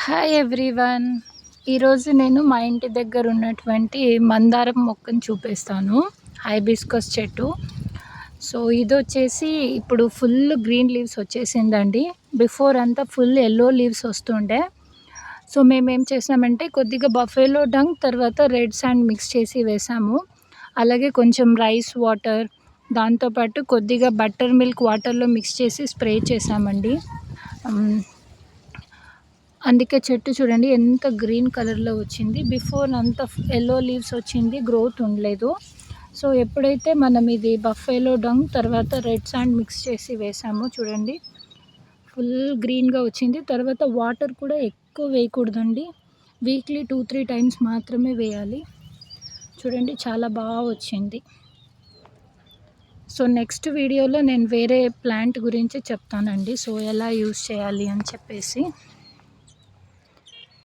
Hi everyone. ఈరోజు నేను మా ఇంటి దగ్గర ఉన్నటువంటి మందారం మొక్కను చూపిస్తాను. హైబిస్కస్ చెట్టు. సో ఇది వచ్చేసి ఇప్పుడు ఫుల్ గ్రీన్ లీవ్స్ వచ్చేసిందండి. బిఫోర్ అంతా ఫుల్ ఎల్లో లీవ్స్ వస్తుండే. సో మేమేం చేసామంటే కొద్దిగా బఫెలో డంగ్ తర్వాత రెడ్ శాండ్ మిక్స్ చేసి వేసాము. అలాగే కొంచెం రైస్ వాటర్, దాంతోపాటు కొద్దిగా బటర్ మిల్క్ వాటర్లో మిక్స్ చేసి స్ప్రే చేసామండి. అందుకే చెట్టు చూడండి ఎంత గ్రీన్ కలర్లో వచ్చింది. బిఫోర్ అంత ఎల్లో లీవ్స్ వచ్చింది, గ్రోత్ ఉండలేదు. సో ఎప్పుడైతే మనం ఇది బఫెలో డంగ్ తర్వాత రెడ్ శాండ్ మిక్స్ చేసి వేసామో చూడండి ఫుల్ గ్రీన్గా వచ్చింది. తర్వాత వాటర్ కూడా ఎక్కువ వేయకూడదండి, వీక్లీ 2-3 టైమ్స్ మాత్రమే వేయాలి. చూడండి చాలా బాగా వచ్చింది. సో నెక్స్ట్ వీడియోలో నేను వేరే ప్లాంట్ గురించి చెప్తానండి, సో ఎలా యూస్ చేయాలి అని చెప్పేసి.